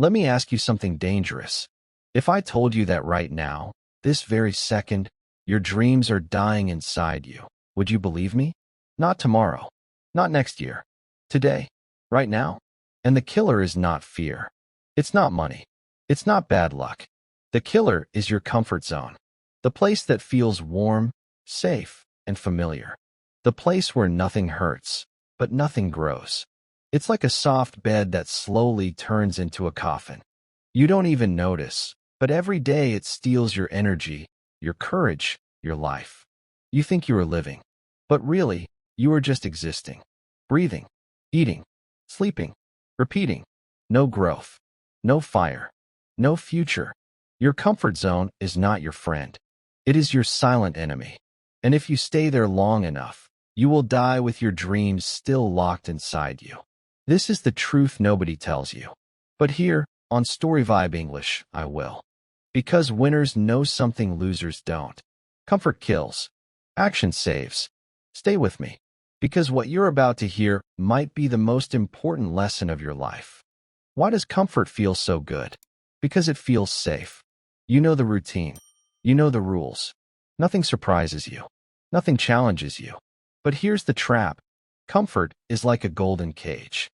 Let me ask you something dangerous. If I told you that right now, this very second, your dreams are dying inside you, would you believe me? Not tomorrow. Not next year. Today. Right now. And the killer is not fear. It's not money. It's not bad luck. The killer is your comfort zone. The place that feels warm, safe, and familiar. The place where nothing hurts, but nothing grows. It's like a soft bed that slowly turns into a coffin. You don't even notice, but every day it steals your energy, your courage, your life. You think you are living, but really, you are just existing. Breathing, eating, sleeping, repeating. No growth, no fire, no future. Your comfort zone is not your friend. It is your silent enemy. And if you stay there long enough, you will die with your dreams still locked inside you. This is the truth nobody tells you. But here, on StoryVibe English, I will. Because winners know something losers don't. Comfort kills. Action saves. Stay with me. Because what you're about to hear might be the most important lesson of your life. Why does comfort feel so good? Because it feels safe. You know the routine. You know the rules. Nothing surprises you. Nothing challenges you. But here's the trap. Comfort is like a golden cage.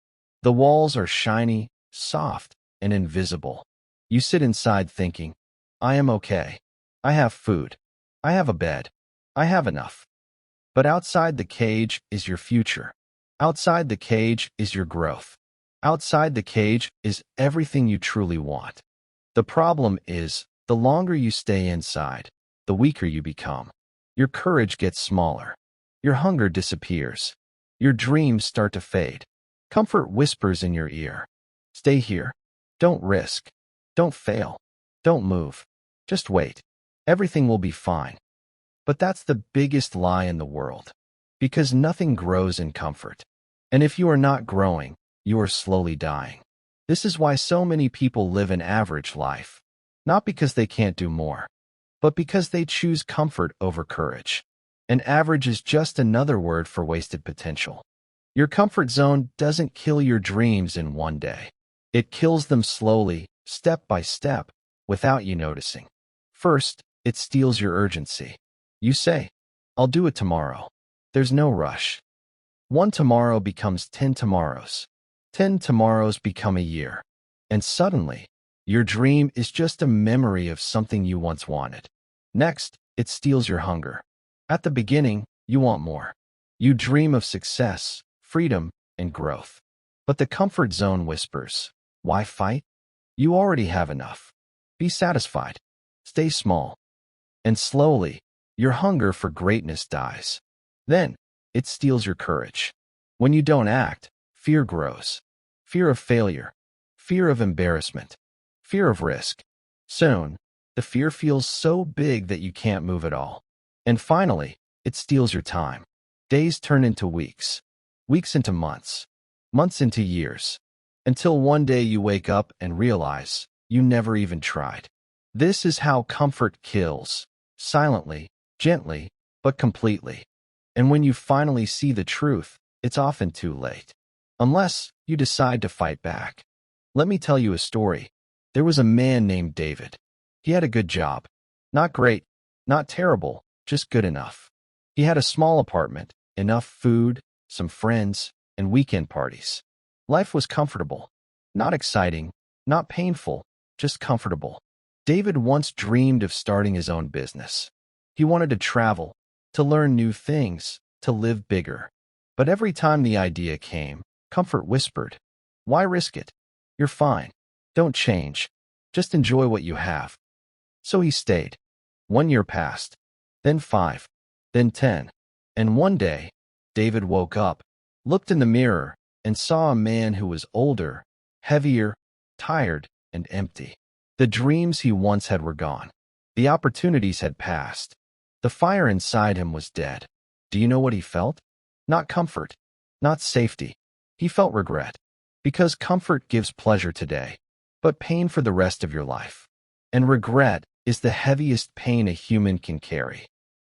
The walls are shiny, soft, and invisible. You sit inside thinking, I am okay. I have food. I have a bed. I have enough. But outside the cage is your future. Outside the cage is your growth. Outside the cage is everything you truly want. The problem is, the longer you stay inside, the weaker you become. Your courage gets smaller. Your hunger disappears. Your dreams start to fade. Comfort whispers in your ear. Stay here. Don't risk. Don't fail. Don't move. Just wait. Everything will be fine. But that's the biggest lie in the world. Because nothing grows in comfort. And if you are not growing, you are slowly dying. This is why so many people live an average life. Not because they can't do more, but because they choose comfort over courage. And average is just another word for wasted potential. Your comfort zone doesn't kill your dreams in one day. It kills them slowly, step by step, without you noticing. First, it steals your urgency. You say, I'll do it tomorrow. There's no rush. One tomorrow becomes 10 tomorrows. 10 tomorrows become a year. And suddenly, your dream is just a memory of something you once wanted. Next, it steals your hunger. At the beginning, you want more. You dream of success, freedom, and growth. But the comfort zone whispers, why fight? You already have enough. Be satisfied. Stay small. And slowly, your hunger for greatness dies. Then, it steals your courage. When you don't act, fear grows. Fear of failure. Fear of embarrassment. Fear of risk. Soon, the fear feels so big that you can't move at all. And finally, it steals your time. Days turn into weeks. Weeks into months. Months into years. Until one day you wake up and realize you never even tried. This is how comfort kills. Silently, gently, but completely. And when you finally see the truth, it's often too late. Unless you decide to fight back. Let me tell you a story. There was a man named David. He had a good job. Not great, not terrible, just good enough. He had a small apartment, enough food, some friends, and weekend parties. Life was comfortable. Not exciting, not painful, just comfortable. David once dreamed of starting his own business. He wanted to travel, to learn new things, to live bigger. But every time the idea came, comfort whispered, why risk it? You're fine. Don't change. Just enjoy what you have. So he stayed. 1 year passed, then 5, then 10. And one day, David woke up, looked in the mirror, and saw a man who was older, heavier, tired, and empty. The dreams he once had were gone. The opportunities had passed. The fire inside him was dead. Do you know what he felt? Not comfort, not safety. He felt regret. Because comfort gives pleasure today, but pain for the rest of your life. And regret is the heaviest pain a human can carry.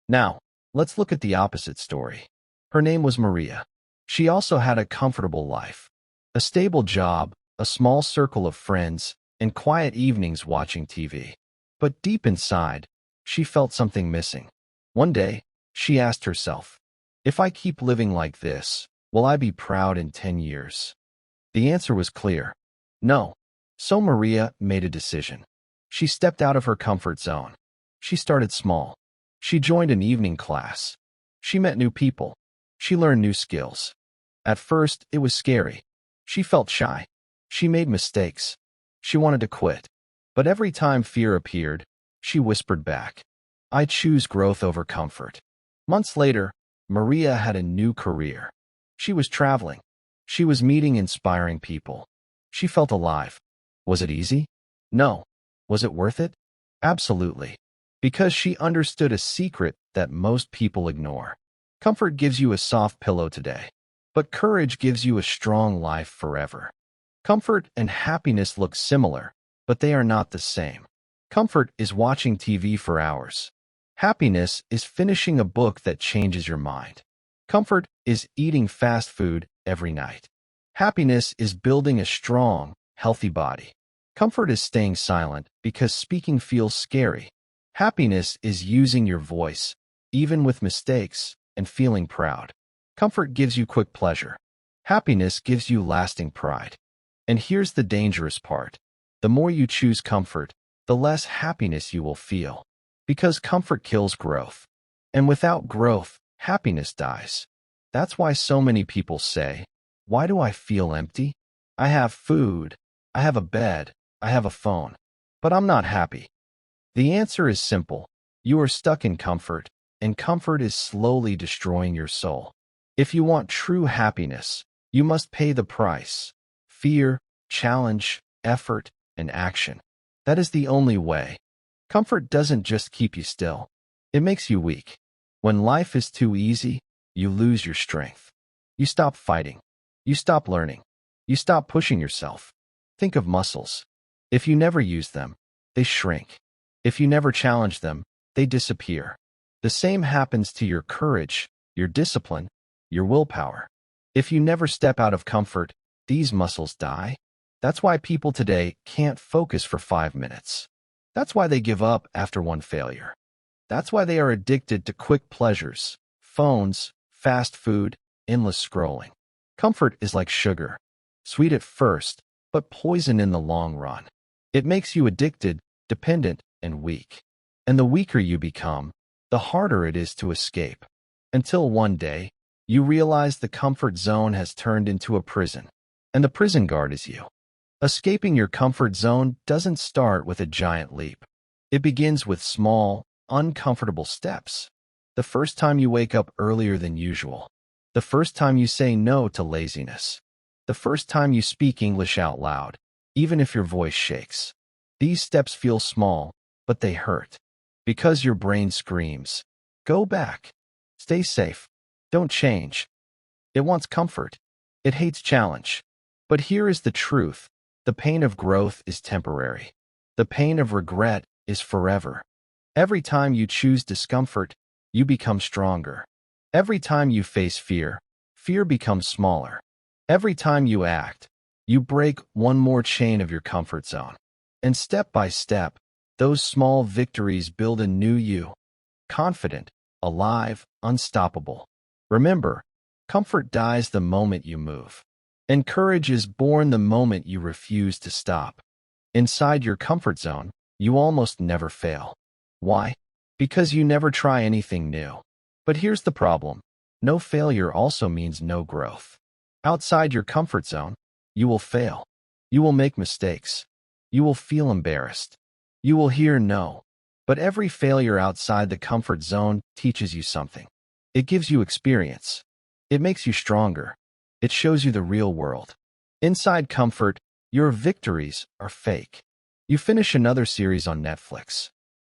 Now, let's look at the opposite story. Her name was Maria. She also had a comfortable life. A stable job, a small circle of friends, and quiet evenings watching TV. But deep inside, she felt something missing. One day, she asked herself, if I keep living like this, will I be proud in 10 years? The answer was clear. No. So Maria made a decision. She stepped out of her comfort zone. She started small. She joined an evening class. She met new people. She learned new skills. At first, it was scary. She felt shy. She made mistakes. She wanted to quit. But every time fear appeared, she whispered back, I choose growth over comfort. Months later, Maria had a new career. She was traveling. She was meeting inspiring people. She felt alive. Was it easy? No. Was it worth it? Absolutely. Because she understood a secret that most people ignore. Comfort gives you a soft pillow today, but courage gives you a strong life forever. Comfort and happiness look similar, but they are not the same. Comfort is watching TV for hours. Happiness is finishing a book that changes your mind. Comfort is eating fast food every night. Happiness is building a strong, healthy body. Comfort is staying silent because speaking feels scary. Happiness is using your voice, even with mistakes, and feeling proud. Comfort gives you quick pleasure. Happiness gives you lasting pride. And here's the dangerous part. The more you choose comfort, the less happiness you will feel. Because comfort kills growth. And without growth, happiness dies. That's why so many people say, why do I feel empty? I have food, I have a bed, I have a phone, but I'm not happy. The answer is simple. You are stuck in comfort, and comfort is slowly destroying your soul. If you want true happiness, you must pay the price. Fear, challenge, effort, and action. That is the only way. Comfort doesn't just keep you still. It makes you weak. When life is too easy, you lose your strength. You stop fighting. You stop learning. You stop pushing yourself. Think of muscles. If you never use them, they shrink. If you never challenge them, they disappear. The same happens to your courage, your discipline, your willpower. If you never step out of comfort, these muscles die. That's why people today can't focus for 5 minutes. That's why they give up after one failure. That's why they are addicted to quick pleasures, phones, fast food, endless scrolling. Comfort is like sugar. Sweet at first, but poison in the long run. It makes you addicted, dependent, and weak. And the weaker you become, the harder it is to escape. Until one day, you realize the comfort zone has turned into a prison, and the prison guard is you. Escaping your comfort zone doesn't start with a giant leap. It begins with small, uncomfortable steps. The first time you wake up earlier than usual. The first time you say no to laziness. The first time you speak English out loud, even if your voice shakes. These steps feel small, but they hurt. Because your brain screams, go back. Stay safe. Don't change. It wants comfort. It hates challenge. But here is the truth. The pain of growth is temporary. The pain of regret is forever. Every time you choose discomfort, you become stronger. Every time you face fear, fear becomes smaller. Every time you act, you break one more chain of your comfort zone. And step by step, those small victories build a new you. Confident, alive, unstoppable. Remember, comfort dies the moment you move. And courage is born the moment you refuse to stop. Inside your comfort zone, you almost never fail. Why? Because you never try anything new. But here's the problem. No failure also means no growth. Outside your comfort zone, you will fail. You will make mistakes. You will feel embarrassed. You will hear no. But every failure outside the comfort zone teaches you something. It gives you experience. It makes you stronger. It shows you the real world. Inside comfort, your victories are fake. You finish another series on Netflix.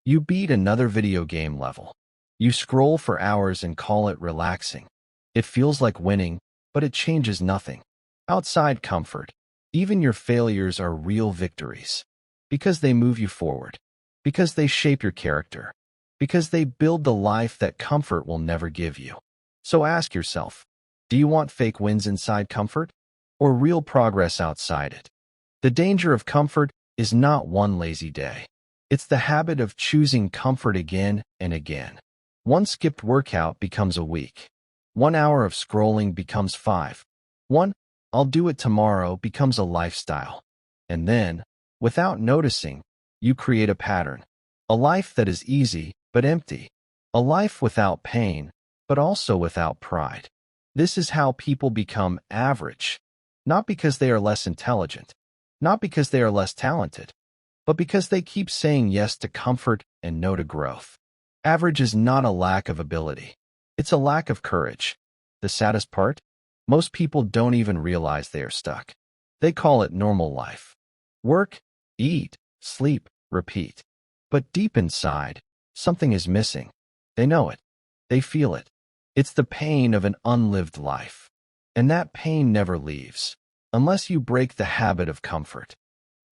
You beat another video game level. You scroll for hours and call it relaxing. It feels like winning, but it changes nothing. Outside comfort, even your failures are real victories. Because they move you forward. Because they shape your character. Because they build the life that comfort will never give you. So ask yourself, do you want fake wins inside comfort? Or real progress outside it? The danger of comfort is not one lazy day. It's the habit of choosing comfort again and again. One skipped workout becomes a week. 1 hour of scrolling becomes 5. One, I'll do it tomorrow becomes a lifestyle. And then, without noticing, you create a pattern. A life that is easy but empty. A life without pain, but also without pride. This is how people become average. Not because they are less intelligent, not because they are less talented, but because they keep saying yes to comfort and no to growth. Average is not a lack of ability. It's a lack of courage. The saddest part? Most people don't even realize they are stuck. They call it normal life. Work, eat, sleep, repeat. But deep inside, something is missing. They know it. They feel it. It's the pain of an unlived life. And that pain never leaves, unless you break the habit of comfort.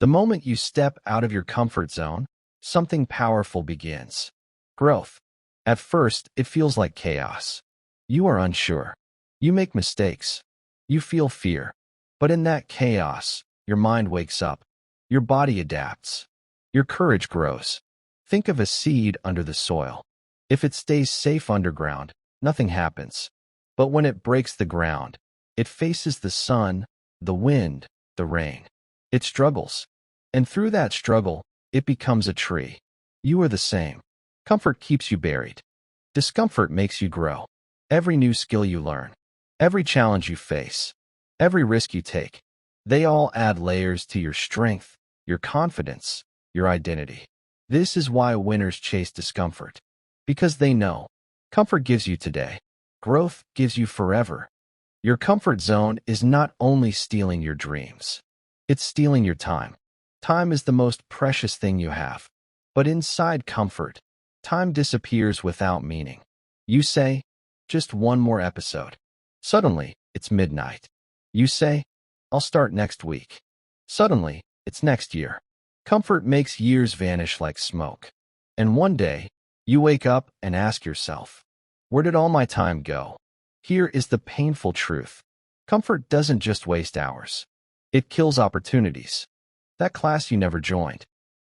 The moment you step out of your comfort zone, something powerful begins. Growth. At first, it feels like chaos. You are unsure. You make mistakes. You feel fear. But in that chaos, your mind wakes up. Your body adapts. Your courage grows. Think of a seed under the soil. If it stays safe underground, nothing happens. But when it breaks the ground, it faces the sun, the wind, the rain. It struggles. And through that struggle, it becomes a tree. You are the same. Comfort keeps you buried. Discomfort makes you grow. Every new skill you learn, every challenge you face, every risk you take, they all add layers to your strength, your confidence, your identity. This is why winners chase discomfort. Because they know, comfort gives you today. Growth gives you forever. Your comfort zone is not only stealing your dreams. It's stealing your time. Time is the most precious thing you have. But inside comfort, time disappears without meaning. You say, just one more episode. Suddenly, it's midnight. You say, I'll start next week. Suddenly, it's next year. Comfort makes years vanish like smoke. And one day, you wake up and ask yourself, where did all my time go? Here is the painful truth. Comfort doesn't just waste hours. It kills opportunities. That class you never joined.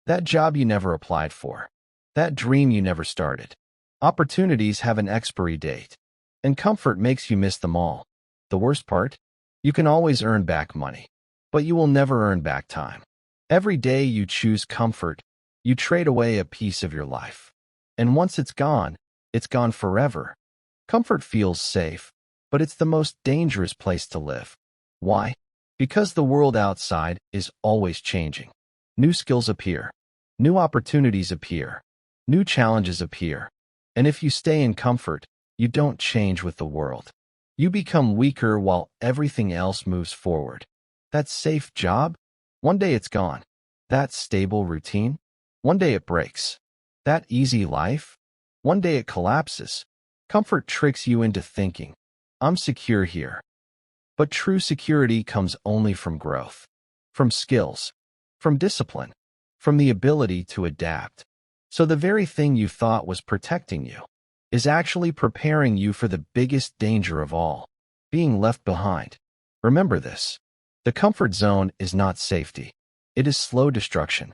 That job you never applied for. That dream you never started. Opportunities have an expiry date. And comfort makes you miss them all. The worst part? You can always earn back money. But you will never earn back time. Every day you choose comfort, you trade away a piece of your life. And once it's gone forever. Comfort feels safe, but it's the most dangerous place to live. Why? Because the world outside is always changing. New skills appear. New opportunities appear. New challenges appear. And if you stay in comfort, you don't change with the world. You become weaker while everything else moves forward. That safe job? One day it's gone. That stable routine? One day it breaks. That easy life? One day it collapses. Comfort tricks you into thinking, I'm secure here. But true security comes only from growth, from skills, from discipline, from the ability to adapt. So the very thing you thought was protecting you is actually preparing you for the biggest danger of all, being left behind. Remember this. The comfort zone is not safety. It is slow destruction.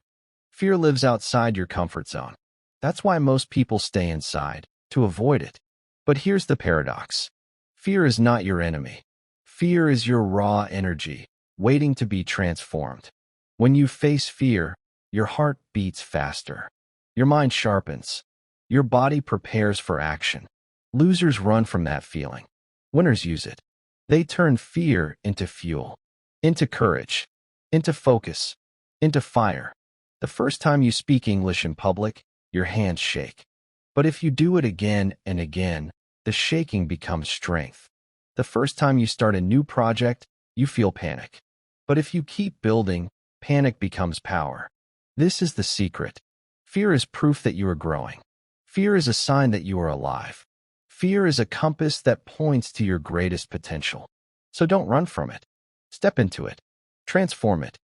Fear lives outside your comfort zone. That's why most people stay inside, to avoid it. But here's the paradox. Fear is not your enemy. Fear is your raw energy, waiting to be transformed. When you face fear, your heart beats faster. Your mind sharpens. Your body prepares for action. Losers run from that feeling. Winners use it. They turn fear into fuel, into courage, into focus, into fire. The first time you speak English in public, your hands shake. But if you do it again and again, the shaking becomes strength. The first time you start a new project, you feel panic. But if you keep building, panic becomes power. This is the secret. Fear is proof that you are growing. Fear is a sign that you are alive. Fear is a compass that points to your greatest potential. So don't run from it. Step into it. Transform it.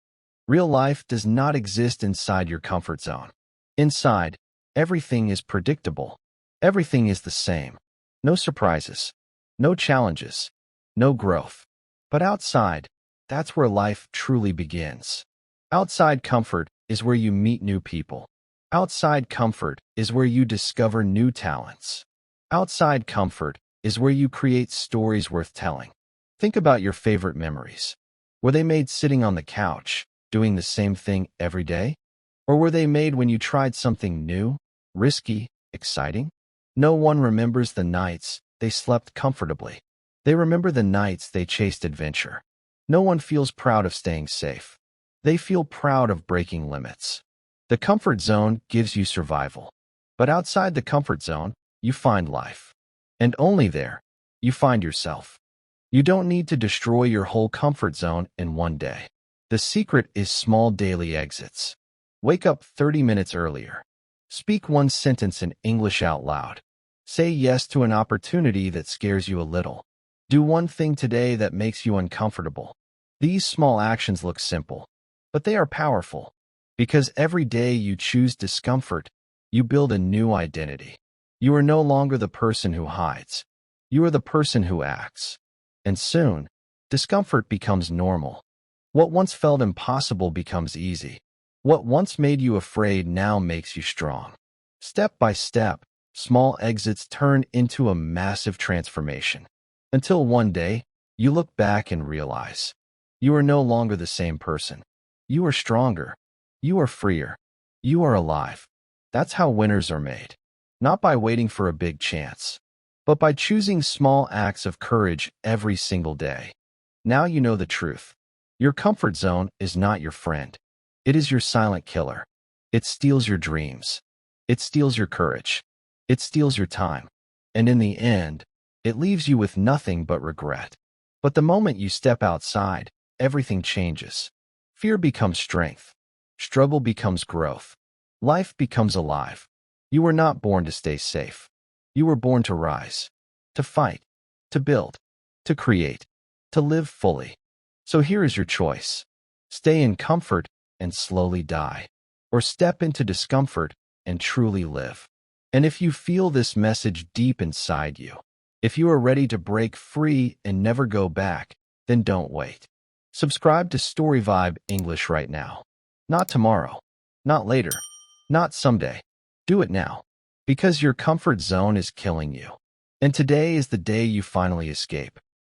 Real life does not exist inside your comfort zone. Inside, everything is predictable. Everything is the same. No surprises. No challenges. No growth. But outside, that's where life truly begins. Outside comfort is where you meet new people. Outside comfort is where you discover new talents. Outside comfort is where you create stories worth telling. Think about your favorite memories. Were they made sitting on the couch, doing the same thing every day? Or were they made when you tried something new, risky, exciting? No one remembers the nights they slept comfortably. They remember the nights they chased adventure. No one feels proud of staying safe. They feel proud of breaking limits. The comfort zone gives you survival. But outside the comfort zone, you find life. And only there, you find yourself. You don't need to destroy your whole comfort zone in one day. The secret is small daily exits. Wake up 30 minutes earlier. Speak one sentence in English out loud. Say yes to an opportunity that scares you a little. Do one thing today that makes you uncomfortable. These small actions look simple, but they are powerful. Because every day you choose discomfort, you build a new identity. You are no longer the person who hides. You are the person who acts. And soon, discomfort becomes normal. What once felt impossible becomes easy. What once made you afraid now makes you strong. Step by step, small exits turn into a massive transformation. Until one day, you look back and realize you are no longer the same person. You are stronger. You are freer. You are alive. That's how winners are made. Not by waiting for a big chance, but by choosing small acts of courage every single day. Now you know the truth. Your comfort zone is not your friend. It is your silent killer. It steals your dreams. It steals your courage. It steals your time. And in the end, it leaves you with nothing but regret. But the moment you step outside, everything changes. Fear becomes strength. Struggle becomes growth. Life becomes alive. You were not born to stay safe. You were born to rise, to fight, to build, to create, to live fully. So here is your choice. Stay in comfort and slowly die, or step into discomfort and truly live. And if you feel this message deep inside you, if you are ready to break free and never go back, then don't wait. Subscribe to StoryVibe English right now. Not tomorrow, not later, not someday. Do it now, because your comfort zone is killing you. And today is the day you finally escape.